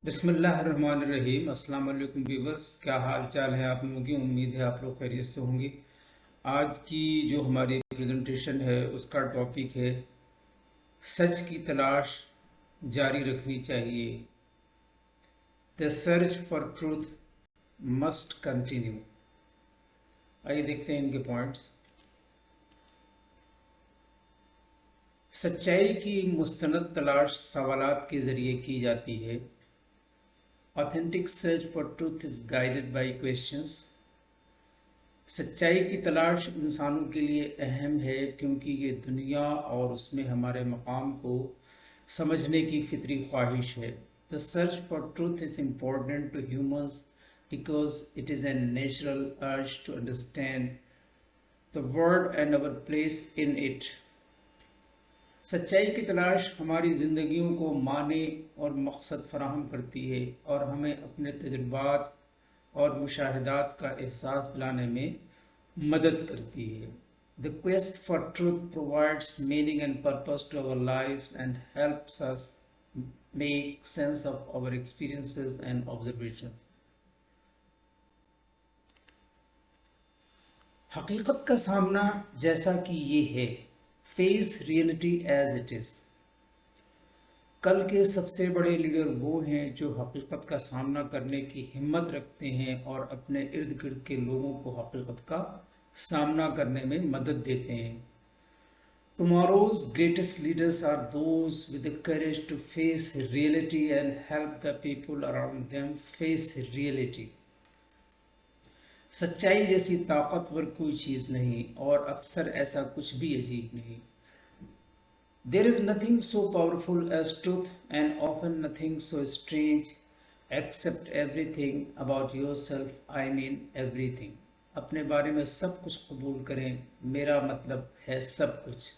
बिस्मिल्लाहिर्रहमानिर्रहीम। अस्सलाम वालेकुम व्यूवर्स, क्या हाल चाल है आप लोगों की। उम्मीद है आप लोग खैरियत से होंगे। आज की जो हमारी प्रेजेंटेशन है उसका टॉपिक है सच की तलाश जारी रखनी चाहिए। The search for truth must continue. आइए देखते हैं इनके पॉइंट्स। सच्चाई की मुस्तनद तलाश सवालात के ज़रिए की जाती है। Authentic search for truth is guided by questions. सच्चाई की तलाश इंसानों के लिए अहम है क्योंकि ये दुनिया और उसमें हमारे मकाम को समझने की फितरी ख्वाहिश है। The search for truth is important to humans because it is a natural urge to understand the world and our place in it. सच्चाई की तलाश हमारी ज़िंदगियों को माने और मकसद फराहम करती है और हमें अपने तजुर्बात और मुशाहिदात का एहसास दिलाने में मदद करती है। The quest for truth provides meaning and purpose to our lives and helps us make sense of our experiences and observations. हकीकत का सामना जैसा कि ये है, face reality as it is. कल के सबसे बड़े लीडर वो हैं जो हकीकत का सामना करने की हिम्मत रखते हैं और अपने इर्द गिर्द के लोगों को हकीकत का सामना करने में मदद देते हैं। Tomorrow's greatest leaders are those with the courage to face reality and help the people around them face reality. सच्चाई जैसी ताकतवर कोई चीज़ नहीं और अक्सर ऐसा कुछ भी अजीब नहीं। There is nothing so powerful as truth and often nothing so strange except everything about yourself, I mean everything. अपने बारे में सब कुछ कबूल करें, मेरा मतलब है सब कुछ।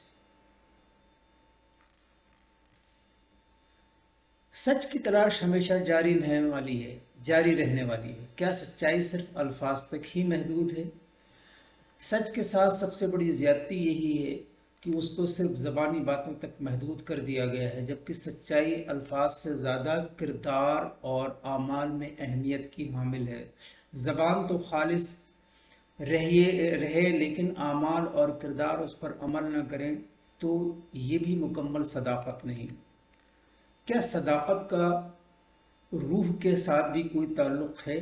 सच की तलाश हमेशा जारी रहने वाली है। क्या सच्चाई सिर्फ अल्फाज तक ही महदूद है? सच के साथ सबसे बड़ी ज्यादती यही है कि उसको सिर्फ ज़बानी बातों तक महदूद कर दिया गया है, जबकि सच्चाई अल्फाज से ज़्यादा किरदार और आमाल में अहमियत की हामिल है। ज़बान तो खालिस रहे लेकिन आमाल और किरदार उस पर अमल न करें तो ये भी मुकम्मल सदाकत नहीं। क्या सदाकत का रूह के साथ भी कोई ताल्लुक़ है?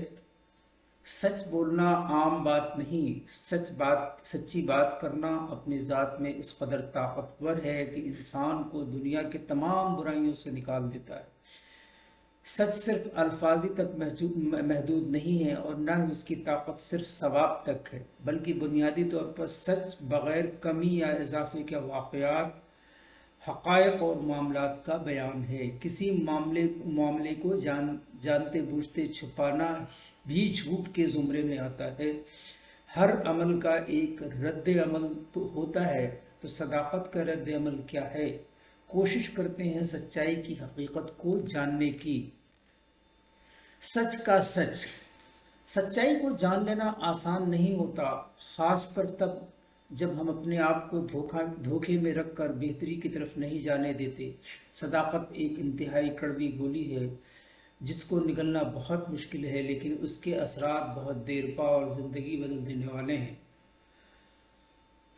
सच बोलना आम बात नहीं, सच्ची बात करना अपनी ज़ात में इस कदर ताकतवर है कि इंसान को दुनिया के तमाम बुराइयों से निकाल देता है। सच सिर्फ अल्फाजी तक महदूद नहीं है और न ही उसकी ताकत सिर्फ सवाब तक है, बल्कि बुनियादी तौर पर सच बग़ैर कमी या इजाफे के वाक़यात, हक़ाइक़ और मामलात का बयान है। किसी मामले को जानते बूझते छुपाना भी झूठ के ज़ुमरे में आता है। हर अमल का एक रद्द अमल तो होता है, तो सदाकत का रद्द अमल क्या है? कोशिश करते हैं सच्चाई की हकीकत को जानने की। सच का सच। सच्चाई को जान लेना आसान नहीं होता, खासकर तब जब हम अपने आप को धोखे में रखकर बेहतरी की तरफ नहीं जाने देते। सदाकत एक इंतहाई कड़वी गोली है जिसको निगलना बहुत मुश्किल है, लेकिन उसके असरात बहुत देरपा और ज़िंदगी बदल देने वाले हैं।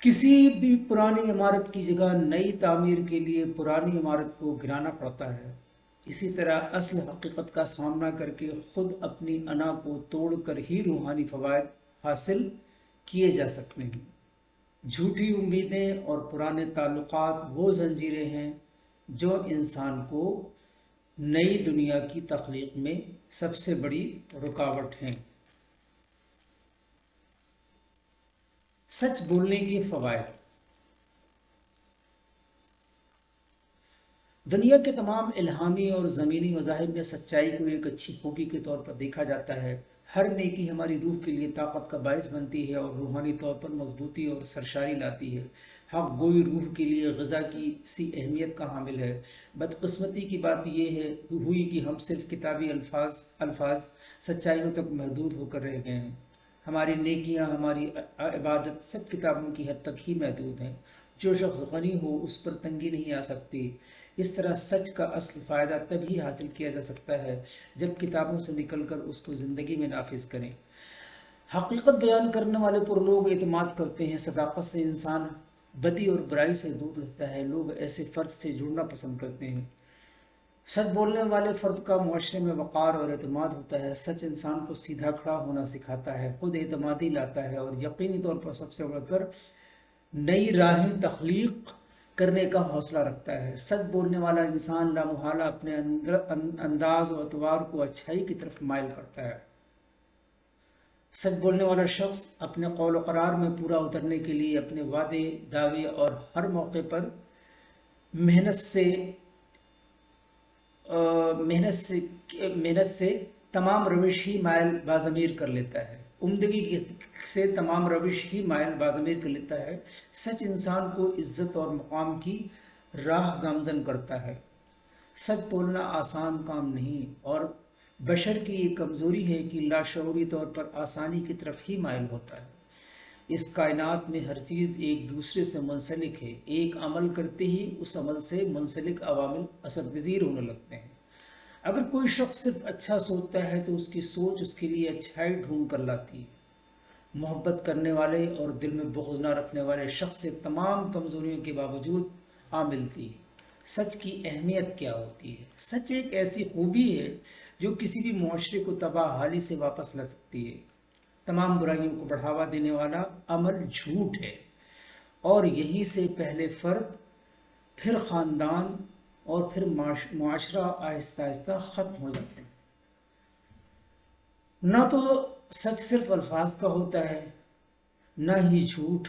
किसी भी पुरानी इमारत की जगह नई तामीर के लिए पुरानी इमारत को गिराना पड़ता है। इसी तरह असल हकीकत का सामना करके खुद अपनी अना को तोड़कर ही रूहानी फवायद हासिल किए जा सकते हैं। झूठी उम्मीदें और पुराने ताल्लुकात वो जंजीरें हैं जो इंसान को नई दुनिया की तख्लीक में सबसे बड़ी रुकावट हैं। सच बोलने के फ़वाइद। दुनिया के तमाम इल्हामी और ज़मीनी मज़ाहिब में सच्चाई को एक अच्छी खूबी के तौर पर देखा जाता है। हर नेकी हमारी रूह के लिए ताकत का बायस बनती है और रूहानी तौर पर मजबूती और सरशारी लाती है। हक गोई रूह के लिए ग़िज़ा की सी अहमियत का हामिल है। बदकिस्मती की बात यह हुई कि हम सिर्फ किताबी अल्फाज सच्चाइयों तक महदूद होकर रह गए हैं। हमारी नेकियां, हमारी इबादत सब किताबों की हद तक ही महदूद हैं। جو شخص غنی ہو اس پر تنگی نہیں آ سکتی۔ اس طرح سچ کا اصل فائدہ تبھی حاصل کیا جا سکتا ہے جب کتابوں سے نکل کر اس کو زندگی میں نافذ کریں۔ حقیقت بیان کرنے والے پر لوگ اعتماد کرتے ہیں۔ صداقت سے انسان بدی اور برائی سے دور رہتا ہے۔ لوگ ایسے فرد سے جڑنا پسند کرتے ہیں۔ سچ بولنے والے فرد کا معاشرے میں وقار اور اعتماد ہوتا ہے۔ سچ انسان کو سیدھا کھڑا ہونا سکھاتا ہے، خود اعتمادی لاتا ہے اور یقینی طور پر سب سے بڑھ کر نئی راہیں تخلیق کرنے کا حوصلہ رکھتا ہے۔ سچ بولنے والا انسان لامحالہ اپنے انداز و اطوار کو اچھائی کی طرف مائل کرتا ہے۔ سچ بولنے والا شخص اپنے قول و قرار میں پورا اترنے کے لیے اپنے وعدے، دعوے اور ہر موقع پر محنت سے تمام روش ہی مائل بازمیر کر لیتا ہے۔ عمدگی سے تمام روش ہی مائل بازمیر کر لیتا ہے۔ سچ انسان کو عزت اور مقام کی راہ گامزن کرتا ہے۔ سچ بولنا آسان کام نہیں اور بشر کی یہ کمزوری ہے کہ لاشعوری طور پر آسانی کی طرف ہی مائل ہوتا ہے۔ اس کائنات میں ہر چیز ایک دوسرے سے منسلک ہے۔ ایک عمل کرتے ہی اس عمل سے منسلک عوامل اثر پذیر ہونے لگتے ہیں۔ اگر کوئی شخص صرف اچھا سوچتا ہے تو اس کی سوچ اس کے لیے اچھائی ڈھونڈ کر لاتی ہے۔ محبت کرنے والے اور دل میں بغض نہ رکھنے والے شخص سے تمام کمزوریوں کے باوجود آ ملتی ہے۔ سچ کی اہمیت کیا ہوتی ہے؟ سچ ایک ایسی خوبی ہے جو کسی بھی معاشرے کو تباہ حالی سے واپس لا سکتی ہے۔ تمام برائیوں کو بڑھاوا دینے والا عمل جھوٹ ہے اور یہیں سے پہلے فرد، پھر خاندان اور پھر معاشرہ آہستہ آہستہ ختم ہو جاتے ہیں۔ نہ تو سچ صرف الفاظ کا ہوتا ہے، نہ ہی جھوٹ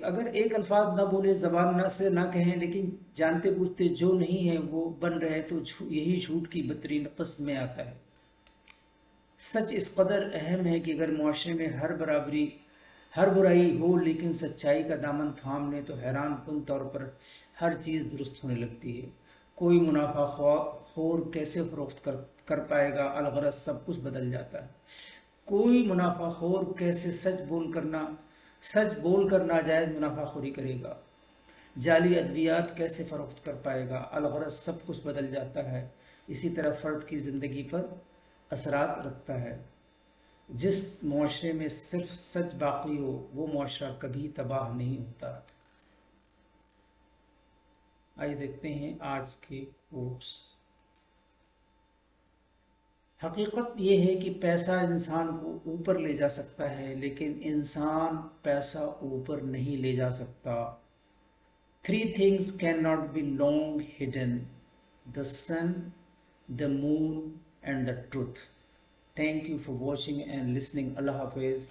اگر ایک الفاظ نہ بولے، زبان سے نہ کہیں، لیکن جانتے بوجھتے جو نہیں ہے وہ بن رہے تو یہی جھوٹ کی بدترین قسم میں آتا ہے۔ سچ اس قدر اہم ہے کہ اگر معاشرے میں ہر برائی ہو لیکن سچائی کا دامن تھام لیں تو حیران کن طور پر ہر چیز درست ہونے لگتی ہے۔ کوئی منافع خور کیسے فروخت کر پائے گا، الغرض سب کچھ بدل جاتا ہے۔ کوئی منافع خور کیسے سچ بول کر ناجائز منافع خوری کرے گا، جعلی ادویات کیسے فروخت کر پائے گا، الغرض سب کچھ بدل جاتا ہے۔ اسی طرح فرد کی زندگی پر اثرات رکھتا ہے۔ جس معاشرے میں صرف سچ باقی ہو وہ معاشرہ کبھی تباہ نہیں ہوتا۔ آئیے دیکھتے ہیں آج کے کوٹس۔ حقیقت یہ ہے کہ پیسہ انسان کو اوپر لے جا سکتا ہے لیکن انسان پیسہ اوپر نہیں لے جا سکتا۔ 3 things cannot be long hidden: the sun, the moon and the truth. Thank you for watching and listening. Allah Hafiz.